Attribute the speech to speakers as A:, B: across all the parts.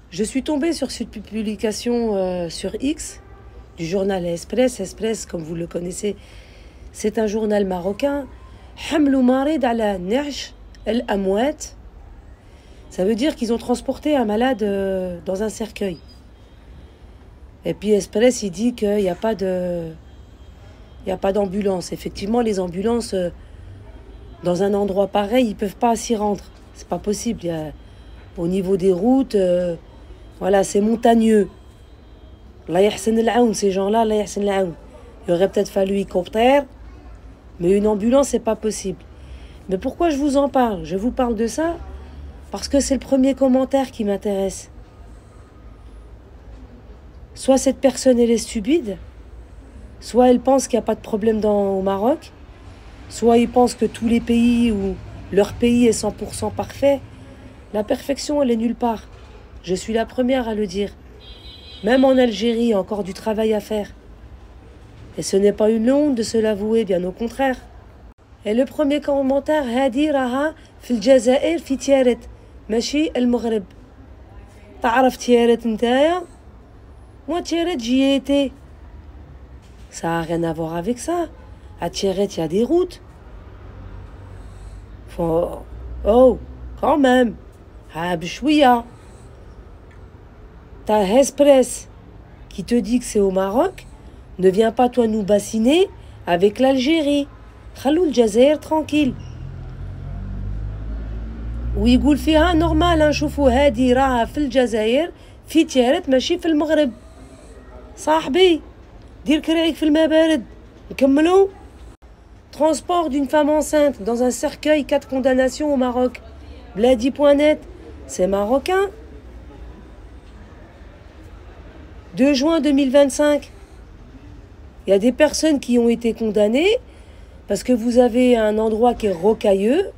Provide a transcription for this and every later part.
A: Je suis tombée sur cette publication sur X du journal Express. Express, comme vous le connaissez, c'est un journal marocain. حملوا مريض على نعش الأموات. Ça veut dire qu'ils ont transporté un malade dans un cercueil. Et puis Express, il dit qu'il n'y a pas d'ambulance. Effectivement, les ambulances, dans un endroit pareil, ils ne peuvent pas s'y rendre. C'est pas possible. Au niveau des routes, voilà, c'est montagneux. Allah yahsen al-aoun, ces gens-là, Allah yahsen al-aoun. Il aurait peut-être fallu hélicoptère, mais une ambulance, c'est pas possible. Mais pourquoi je vous en parle? Je vous parle de ça parce que c'est le premier commentaire qui m'intéresse. Soit cette personne, elle est stupide, soit elle pense qu'il n'y a pas de problème au Maroc, soit il pense que tous les pays où leur pays est 100% parfait. La perfection, elle est nulle part. Je suis la première à le dire. Même en Algérie, il y a encore du travail à faire. Et ce n'est pas une honte de se l'avouer, bien au contraire. Et le premier commentaire, هادي راها في الجزائر في تيارت ماشي المغرب. تعرف تيارت نتايا؟ Moi, Tiaret, j'y ai été. Ça n'a rien à voir avec ça. À Tiaret, il y a des routes. Oh, quand même. Ah, bchouia. Ta Express qui te dit que c'est au Maroc, ne viens pas toi nous bassiner avec l'Algérie. Khalou l'Jazair tranquille. ويقول فيها نورمال نشوفوا هادي راها في الجزائر في تيارت ماشي في المغرب. صاحبي دير كراعيك في الماء بارد. نكملوا. Transport d'une femme enceinte dans un cercueil, 4 condamnations au Maroc. Bladi.net, c'est marocain. 2 juin 2025. Il y a des personnes qui ont été condamnées parce que vous avez un endroit qui est rocailleux.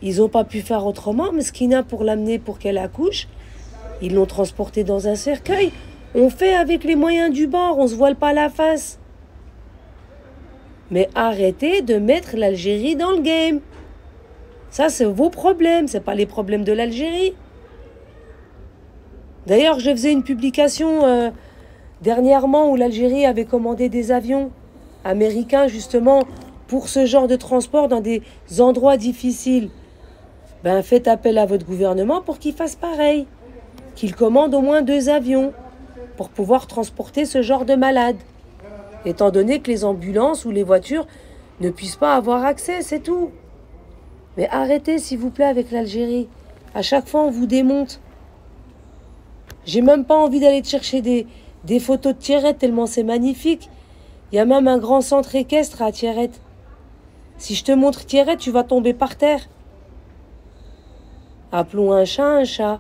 A: Ils n'ont pas pu faire autrement, mais ce qu'il y a pour l'amener pour qu'elle accouche, ils l'ont transportée dans un cercueil. On fait avec les moyens du bord, on ne se voile pas la face. Mais arrêtez de mettre l'Algérie dans le game. Ça, c'est vos problèmes, ce n'est pas les problèmes de l'Algérie. D'ailleurs, je faisais une publication dernièrement où l'Algérie avait commandé des avions américains justement pour ce genre de transport dans des endroits difficiles. Ben, faites appel à votre gouvernement pour qu'il fasse pareil. Qu'il commande au moins 2 avions pour pouvoir transporter ce genre de malades. Étant donné que les ambulances ou les voitures ne puissent pas avoir accès, c'est tout. Mais arrêtez, s'il vous plaît, avec l'Algérie. À chaque fois, on vous démonte. J'ai même pas envie d'aller chercher des photos de Tiaret, tellement c'est magnifique. Il y a même un grand centre équestre à Tiaret. Si je te montre Tiaret, tu vas tomber par terre. Appelons un chat un chat.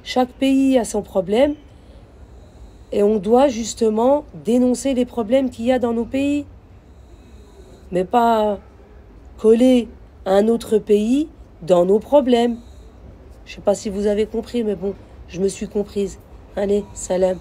A: Chaque pays a son problème. Et on doit justement dénoncer les problèmes qu'il y a dans nos pays. Mais pas coller un autre pays dans nos problèmes. Je ne sais pas si vous avez compris, mais bon, je me suis comprise. Allez, salam.